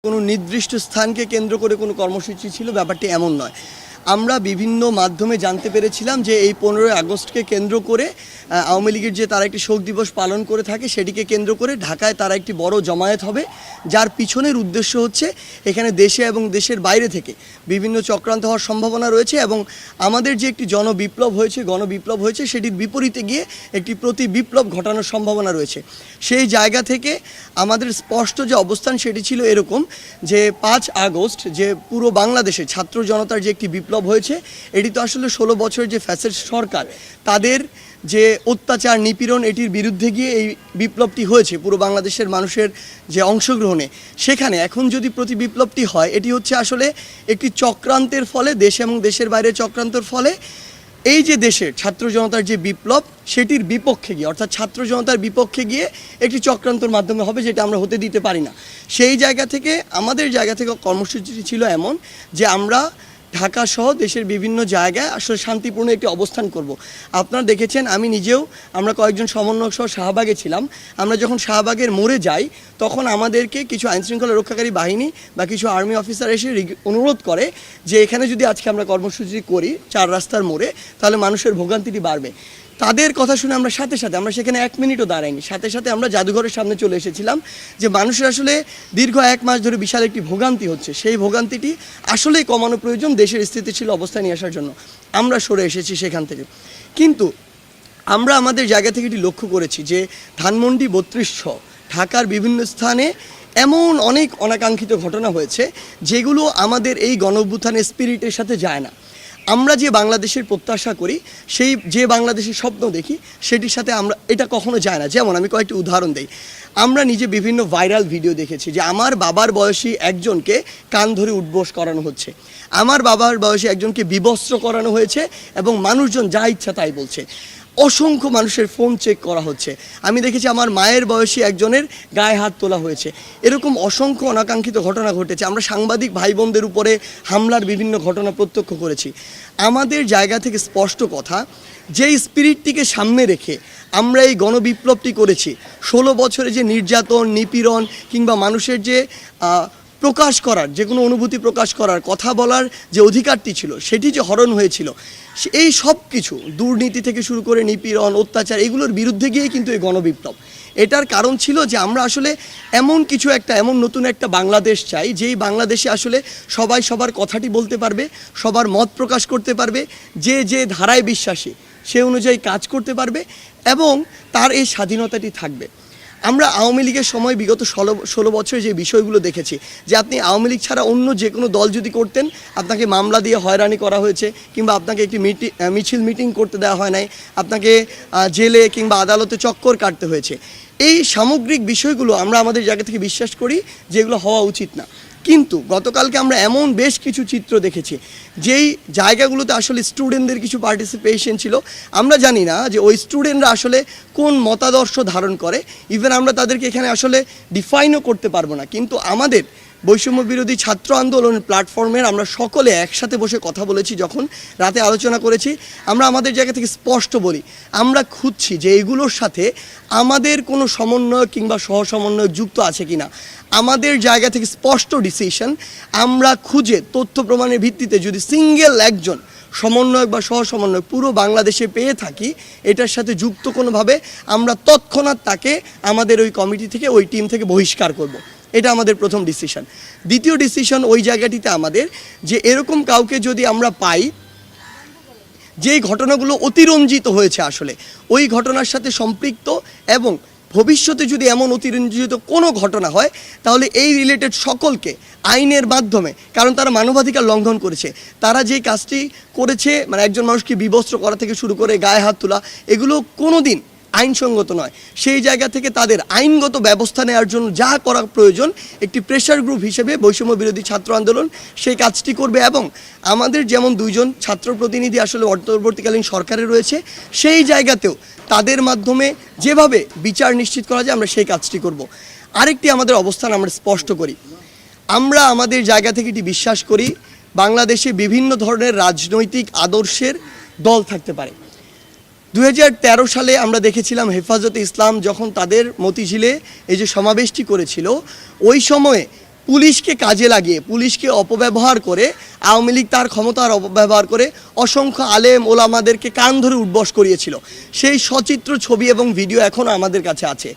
কোনো নির্দিষ্ট স্থানকে কেন্দ্র করে কোনো কর্মসূচি ছিল, ব্যাপারটি এমন নয়। আমরা বিভিন্ন মাধ্যমে জানতে পেরেছিলাম যে এই 15ই আগস্টকে কেন্দ্র করে আওয়ামী লীগের যে তারা একটি শোক দিবস পালন করে থাকে, সেটিকে কেন্দ্র করে ঢাকায় তারা একটি বড় জমায়েত হবে, যার পিছনের উদ্দেশ্য হচ্ছে এখানে দেশে এবং দেশের বাইরে থেকে বিভিন্ন চক্রান্ত হওয়ার সম্ভাবনা রয়েছে এবং আমাদের যে একটি জনবিপ্লব হয়েছে, গণবিপ্লব হয়েছে, সেটির বিপরীতে গিয়ে একটি প্রতি বিপ্লব ঘটানোর সম্ভাবনা রয়েছে। সেই জায়গা থেকে আমাদের স্পষ্ট যে অবস্থান সেটি ছিল এরকম যে 5 আগস্ট যে পুরো বাংলাদেশে ছাত্র জনতার যে একটি বিপ্লব হয়েছে, এটি তো আসলে 16 বছরের যে ফ্যাসিস্ট সরকার তাদের যে অত্যাচার নিপীড়ন, এটির বিরুদ্ধে গিয়ে এই বিপ্লবটি হয়েছে পুরো বাংলাদেশের মানুষের যে অংশগ্রহণে। সেখানে এখন যদি প্রতি বিপ্লবটি হয়, এটি হচ্ছে আসলে একটি চক্রান্তের ফলে, দেশে এবং দেশের বাইরে চক্রান্তের ফলে এই যে দেশের ছাত্র জনতার যে বিপ্লব সেটির বিপক্ষে গিয়ে, অর্থাৎ ছাত্র জনতার বিপক্ষে গিয়ে একটি চক্রান্তর মাধ্যমে হবে, যেটা আমরা হতে দিতে পারি না। সেই জায়গা থেকে আমাদের জায়গা থেকে কর্মসূচিটি ছিল এমন যে আমরা ঢাকা সহ দেশের বিভিন্ন জায়গায় আসলে শান্তিপূর্ণ একটি অবস্থান করব। আপনারা দেখেছেন, আমি নিজেও, আমরা কয়েকজন সমন্বয়ক সহ শাহবাগে ছিলাম। আমরা যখন শাহবাগের মোড়ে যাই তখন আমাদেরকে কিছু আইনশৃঙ্খলা রক্ষাকারী বাহিনী বা কিছু আর্মি অফিসার এসে অনুরোধ করে যে এখানে যদি আজকে আমরা কর্মসূচি করি 4 রাস্তার মোড়ে, তাহলে মানুষের ভোগান্তিটি বাড়বে। তাদের কথা শুনে আমরা সাথে সাথে, আমরা সেখানে 1 মিনিটও দাঁড়াইনি, সাথে সাথে আমরা জাদুঘরের সামনে চলে এসেছিলাম যে মানুষের আসলে দীর্ঘ 1 মাস ধরে বিশাল একটি ভোগান্তি হচ্ছে, সেই ভোগান্তিটি আসলেই কমানো প্রয়োজন দেশের স্থিতিশীল অবস্থা নিয়ে আসার জন্য। আমরা সরে এসেছি সেখান থেকে। কিন্তু আমরা আমাদের জায়গা থেকে এটি লক্ষ্য করেছি যে ধানমন্ডি 32 ঢাকার বিভিন্ন স্থানে এমন অনেক অনাকাঙ্ক্ষিত ঘটনা হয়েছে যেগুলো আমাদের এই গণঅভ্যুত্থানের স্পিরিটের সাথে যায় না। আমরা যে বাংলাদেশের প্রত্যাশা করি, সেই যে বাংলাদেশের স্বপ্ন দেখি, সেটির সাথে আমরা এটা কখনো যায় না। যেমন আমি কয়েকটি উদাহরণ দিই। আমরা নিজে বিভিন্ন ভাইরাল ভিডিও দেখেছি যে আমার বাবার বয়সী একজনকে কান ধরে উঠবোস করানো হচ্ছে, আমার বাবার বয়সী একজনকে বিবস্ত্র করানো হয়েছে এবং মানুষজন যা ইচ্ছা তাই বলছে। অসংখ্য মানুষের ফোন চেক করা হচ্ছে। আমি দেখেছি আমার মায়ের বয়সী একজনের গায়ে হাত তোলা হয়েছে। এরকম অসংখ্য অনাকাঙ্ক্ষিত ঘটনা ঘটেছে। আমরা সাংবাদিক ভাই বোনদের উপরে হামলার বিভিন্ন ঘটনা প্রত্যক্ষ করেছি। আমাদের জায়গা থেকে স্পষ্ট কথা, যেই স্পিরিটটিকে সামনে রেখে আমরা এই গণবিপ্লবটি করেছি, 16 বছরে যে নির্যাতন, নিপীড়ন কিংবা মানুষের যে প্রকাশ করার, যে কোনো অনুভূতি প্রকাশ করার, কথা বলার যে অধিকারটি ছিল, সেটি যে হরণ হয়েছিল, এই সব কিছু দুর্নীতি থেকে শুরু করে নিপীড়ন, অত্যাচার, এগুলোর বিরুদ্ধে গিয়েই কিন্তু এই গণবিপ্লব। এটার কারণ ছিল যে আমরা আসলে এমন কিছু একটা, এমন নতুন একটা বাংলাদেশ চাই, যেই বাংলাদেশে আসলে সবাই সবার কথাটি বলতে পারবে, সবার মত প্রকাশ করতে পারবে, যে যে ধারায় বিশ্বাসী সে অনুযায়ী কাজ করতে পারবে এবং তার এই স্বাধীনতাটি থাকবে। আমরা আওয়ামী লীগের সময় বিগত 16 বছরে যে বিষয়গুলো দেখেছি, যে আপনি আওয়ামী লীগ ছাড়া অন্য যে কোনো দল যদি করতেন, আপনাকে মামলা দিয়ে হয়রানি করা হয়েছে, কিংবা আপনাকে একটি মিটিং করতে দেওয়া হয় নাই, আপনাকে জেলে কিংবা আদালতে চক্কর কাটতে হয়েছে। এই সামগ্রিক বিষয়গুলো আমরা আমাদের জায়গা থেকে বিশ্বাস করি যে এগুলো হওয়া উচিত না। কিন্তু গতকালকে আমরা এমন বেশ কিছু চিত্র দেখেছি যেই জায়গাগুলোতে আসলে স্টুডেন্টদের কিছু পার্টিসিপেশন ছিল। আমরা জানি না যে ওই স্টুডেন্টরা আসলে কোন মতাদর্শ ধারণ করে, ইভেন আমরা তাদেরকে এখানে আসলে ডিফাইনও করতে পারবো না। কিন্তু আমাদের বৈষম্য বিরোধী ছাত্র আন্দোলনের প্ল্যাটফর্মের আমরা সকলে একসাথে বসে কথা বলেছি, যখন রাতে আলোচনা করেছি, আমরা আমাদের জায়গা থেকে স্পষ্ট বলি, আমরা খুঁজছি যে এগুলোর সাথে আমাদের কোনো সমন্বয় কিংবা সহসমন্বয় যুক্ত আছে কিনা। আমাদের জায়গা থেকে স্পষ্ট ডিসিশন, আমরা খুঁজে তথ্য প্রমাণের ভিত্তিতে যদি সিঙ্গেল একজন সমন্বয়ক বা সহসমন্বয়ক পুরো বাংলাদেশে পেয়ে থাকি, এটার সাথে যুক্ত কোনোভাবে, আমরা তৎক্ষণাৎ তাকে আমাদের ওই কমিটি থেকে, ওই টিম থেকে বহিষ্কার করব। এটা আমাদের প্রথম ডিসিশন। দ্বিতীয় ডিসিশন ওই জায়গাটিতে আমাদের, যে এরকম কাউকে যদি আমরা পাই যেই ঘটনাগুলো অতিরঞ্জিত হয়েছে, আসলে ওই ঘটনার সাথে সম্পৃক্ত, এবং ভবিষ্যতে যদি এমন অতিরঞ্জিত কোনো ঘটনা হয়, তাহলে এই রিলেটেড সকলকে আইনের মাধ্যমে, কারণ তারা মানবাধিকার লঙ্ঘন করেছে, তারা যে কাজটি করেছে, মানে একজন মানুষকে বিবস্ত্র করা থেকে শুরু করে গায়ে হাত তোলা, এগুলো কোনো দিন আইনসঙ্গত নয়। সেই জায়গা থেকে তাদের আইনগত ব্যবস্থা নেওয়ার জন্য যা করা প্রয়োজন, একটি প্রেশার গ্রুপ হিসেবে বৈষম্য বিরোধী ছাত্র আন্দোলন সেই কাজটি করবে। এবং আমাদের যেমন 2 জন ছাত্র প্রতিনিধি আসলে অন্তর্বর্তীকালীন সরকারে রয়েছে, সেই জায়গাতেও তাদের মাধ্যমে যেভাবে বিচার নিশ্চিত করা যায়, আমরা সেই কাজটি করব। আরেকটি আমাদের অবস্থান আমরা স্পষ্ট করি, আমরা আমাদের জায়গা থেকে এটি বিশ্বাস করি, বাংলাদেশে বিভিন্ন ধরনের রাজনৈতিক আদর্শের দল থাকতে পারে। 2013 সালে আমরা দেখেছিলাম হেফাজতে ইসলাম যখন তাদের মতিঝিলে এই যে সমাবেশটি করেছিল, ওই সময়ে পুলিশকে কাজে লাগিয়ে, পুলিশকে অপব্যবহার করে আওয়ামী লীগ তার ক্ষমতার অপব্যবহার করে অসংখ্য আলেম ওলামাদেরকে কান ধরে উঠবস করিয়েছিল। সেই সচিত্র ছবি এবং ভিডিও এখনও আমাদের কাছে আছে।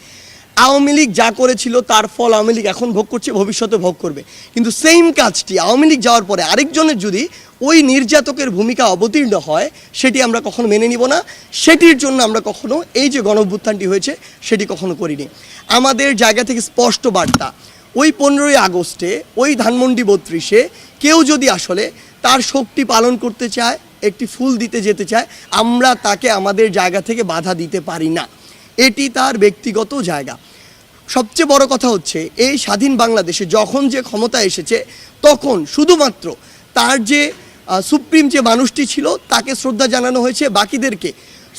আওয়ামী লীগ যা করেছিল তার ফল আওয়ামী লীগ এখন ভোগ করছে, ভবিষ্যতে ভোগ করবে। কিন্তু সেম কাজটি আওয়ামী লীগ যাওয়ার পরে আরেকজনের যদি ওই নির্যাতকের ভূমিকা অবতীর্ণ হয়, সেটি আমরা কখনো মেনে নিব না। সেটির জন্য আমরা কখনো এই যে গণঅভ্যুত্থানটি হয়েছে সেটি কখনো করিনি। আমাদের জায়গা থেকে স্পষ্ট বার্তা, ওই 15ই আগস্টে ওই ধানমন্ডি 32-এ কেউ যদি আসলে তার শক্তি পালন করতে চায়, একটি ফুল দিতে যেতে চায়, আমরা তাকে আমাদের জায়গা থেকে বাধা দিতে পারি না। এটি তার ব্যক্তিগত জায়গা। সবচেয়ে বড় কথা হচ্ছে, এই স্বাধীন বাংলাদেশে যখন যে ক্ষমতা এসেছে তখন শুধুমাত্র তার যে সুপ্রিম যে মানুষটি ছিল তাকে শ্রদ্ধা জানানো হয়েছে, বাকিদেরকে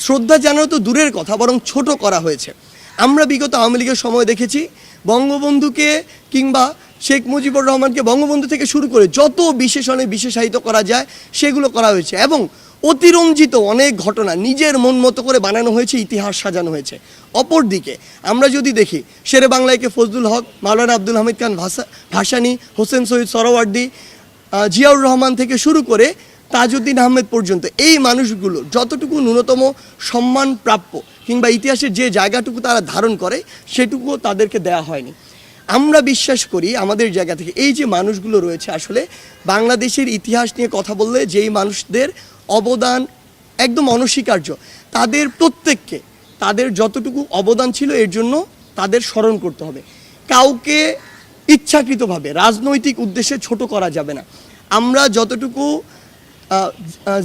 শ্রদ্ধা জানানো তো দূরের কথা, বরং ছোট করা হয়েছে। আমরা বিগত আওয়ামী লীগের সময় দেখেছি বঙ্গবন্ধুকে কিংবা শেখ মুজিবুর রহমানকে বঙ্গবন্ধু থেকে শুরু করে যত বিশেষণে বিশেষায়িত করা যায় সেগুলো করা হয়েছে, এবং অতিরঞ্জিত অনেক ঘটনা নিজের মন মতো করে বানানো হয়েছে, ইতিহাস সাজানো হয়েছে। অপরদিকে আমরা যদি দেখি শেরে বাংলাকে ফজলুল হক, মাওলানা আব্দুল হামিদ খান ভাসানী, হোসেন শহীদ সরওয়ার্দী, জিয়াউর রহমান থেকে শুরু করে তাজউদ্দিন আহমেদ পর্যন্ত এই মানুষগুলো যতটুকু ন্যূনতম সম্মান প্রাপ্য কিংবা ইতিহাসের যে জায়গাটুকু তারা ধারণ করে সেটুকুও তাদেরকে দেয়া হয়নি। আমরা বিশ্বাস করি আমাদের জায়গা থেকে এই যে মানুষগুলো রয়েছে, আসলে বাংলাদেশের ইতিহাস নিয়ে কথা বললে যেই মানুষদের অবদান একদম অনস্বীকার্য, তাদের প্রত্যেককে তাদের যতটুকু অবদান ছিল এর জন্য তাদের স্মরণ করতে হবে। কাউকে ইচ্ছাকৃতভাবে রাজনৈতিক উদ্দেশ্যে ছোট করা যাবে না। আমরা যতটুকু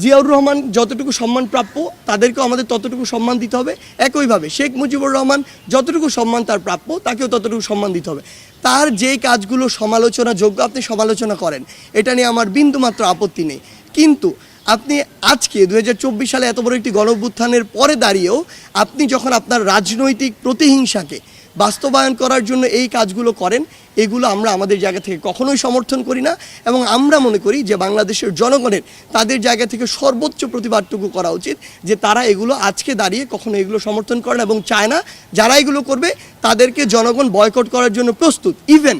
জিয়াউর রহমান যতটুকু সম্মান প্রাপ্য তাদেরকেও আমাদের ততটুকু সম্মান দিতে হবে। একইভাবে শেখ মুজিবুর রহমান যতটুকু সম্মান তার প্রাপ্য তাকেও ততটুকু সম্মান দিতে হবে। তার যেই কাজগুলো সমালোচনাযোগ্য আপনি সমালোচনা করেন, এটা নিয়ে আমার বিন্দুমাত্র আপত্তি নেই। কিন্তু আপনি আজকে 2024 সালে এত বড় একটি গণঅভ্যুত্থানের পরে দাঁড়িয়েও আপনি যখন আপনার রাজনৈতিক প্রতিহিংসাকে বাস্তবায়ন করার জন্য এই কাজগুলো করেন, এগুলো আমরা আমাদের জায়গা থেকে কখনোই সমর্থন করি না। এবং আমরা মনে করি যে বাংলাদেশের জনগণের তাদের জায়গা থেকে সর্বোচ্চ প্রতিবাদটুকু করা উচিত, যে তারা এগুলো আজকে দাঁড়িয়ে কখনো এগুলো সমর্থন করে না এবং চায় না যারা এগুলো করবে তাদেরকে জনগণ বয়কট করার জন্য প্রস্তুত। ইভেন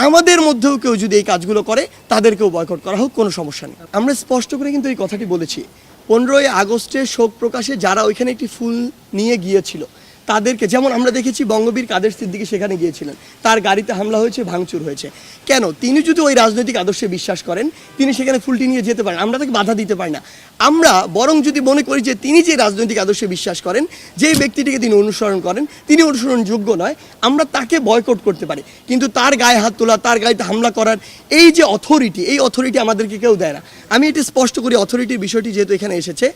আমাদের মধ্যেও কেউ যদি এই কাজগুলো করে তাদেরকেও বয়কট করা হোক, কোনো সমস্যা নেই। আমরা স্পষ্ট করে কিন্তু এই কথাটি বলেছি। 15ই আগস্টে শোক প্রকাশে যারা ওইখানে একটি ফুল নিয়ে গিয়েছিল তাদেরকে, যেমন আমরা দেখেছি বঙ্গবীর কাদের সিদ্দিকী সেখানে গিয়েছিলেন, তার গাড়িতে হামলা হয়েছে, ভাঙচুর হয়েছে। কেন? তিনি যদি ওই রাজনৈতিক আদর্শে বিশ্বাস করেন তিনি সেখানে ফুলটি নিয়ে যেতে পারেন, আমরা তাকে বাধা দিতে পারি না। আমরা বরং যদি মনে করি যে তিনি যে রাজনৈতিক আদর্শে বিশ্বাস করেন, যেই ব্যক্তিটিকে তিনি অনুসরণ করেন তিনি অনুসরণযোগ্য নয়, আমরা তাকে বয়কট করতে পারি। কিন্তু তার গায়ে হাত তোলা, তার গাড়িতে হামলা করার এই যে অথরিটি, এই অথরিটি আমাদেরকে কেউ দেয় না। আমি এটি স্পষ্ট করি, অথরিটির বিষয়টি যেহেতু এখানে এসেছে,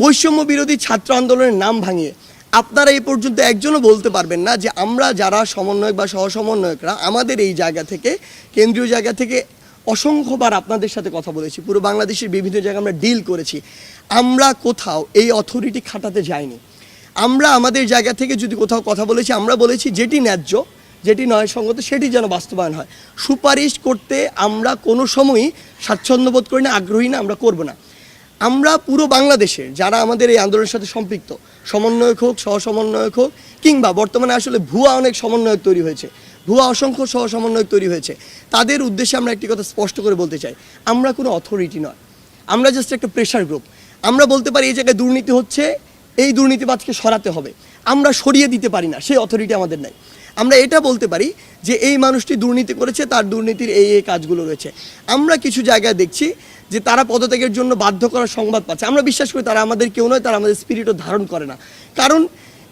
বৈষম্য বিরোধী ছাত্র আন্দোলনের নাম ভাঙিয়ে আপনারা এই পর্যন্ত একজনও বলতে পারবেন না যে আমরা যারা সমন্বয়ক বা সহসমন্বয়করা আমাদের এই জায়গা থেকে, কেন্দ্রীয় জায়গা থেকে অসংখ্যবার আপনাদের সাথে কথা বলেছি, পুরো বাংলাদেশের বিভিন্ন জায়গায় আমরা ডিল করেছি, আমরা কোথাও এই অথরিটি খাটাতে যাইনি। আমরা আমাদের জায়গা থেকে যদি কোথাও কথা বলেছি, আমরা বলেছি যেটি ন্যায্য, যেটি ন্যায়সঙ্গত সেটি যেন বাস্তবায়ন হয়। সুপারিশ করতে আমরা কোনো সময়ই স্বাচ্ছন্দ্য বোধ করি না, আগ্রহী না, আমরা করব না। আমরা পুরো বাংলাদেশের যারা আমাদের এই আন্দোলনের সাথে সম্পৃক্ত, সমন্বয়ক হোক, সহসমন্বয়ক হোক, কিংবা বর্তমানে আসলে ভুয়া অনেক সমন্বয়ক তৈরি হয়েছে, ভুয়া অসংখ্য সহসমন্বয়ক তৈরি হয়েছে, তাদের উদ্দেশ্যে আমরা একটি কথা স্পষ্ট করে বলতে চাই, আমরা কোনো অথরিটি নয়, আমরা জাস্ট একটা প্রেশার গ্রুপ। আমরা বলতে পারি এই জায়গায় দুর্নীতি হচ্ছে, এই দুর্নীতিবাজকে সরাতে হবে, আমরা সরিয়ে দিতে পারি না, সেই অথরিটি আমাদের নাই। আমরা এটা বলতে পারি যে এই মানুষটি দুর্নীতি করেছে, তার দুর্নীতির এই এই কাজগুলো রয়েছে। আমরা কিছু জায়গায় দেখছি যে তারা পদত্যাগের জন্য বাধ্য করার সংবাদ পাচ্ছে, আমরা বিশ্বাস করি তারা আমাদের কেউ নয়, তারা আমাদের স্পিরিটও ধারণ করে না। কারণ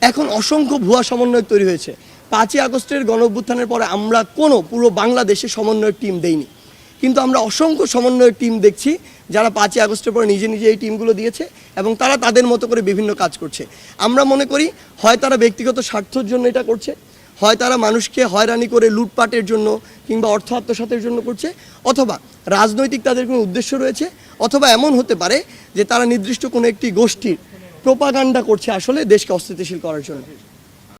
এখন অসংখ্য ভুয়া সমন্বয়ক তৈরি হয়েছে। 5ই আগস্টের গণঅভ্যুত্থানের পরে আমরা কোনো পুরো বাংলাদেশে সমন্বয়ক টিম দেইনি, কিন্তু আমরা অসংখ্য সমন্বয়ক টিম দেখছি যারা 5ই আগস্টের পরে নিজে নিজে এই টিমগুলো দিয়েছে এবং তারা তাদের মতো করে বিভিন্ন কাজ করছে। আমরা মনে করি হয় তারা ব্যক্তিগত স্বার্থের জন্য এটা করছে, হয় তারা মানুষকে হয়রানি করে লুটপাটের জন্য কিংবা অর্থ আত্মসাতের জন্য করছে, অথবা রাজনৈতিক তাদের কোনো উদ্দেশ্য রয়েছে, অথবা এমন হতে পারে যে তারা নির্দিষ্ট কোনো একটি গোষ্ঠীর প্রোপাগান্ডা করছে আসলে দেশকে অস্থিতিশীল করার জন্য।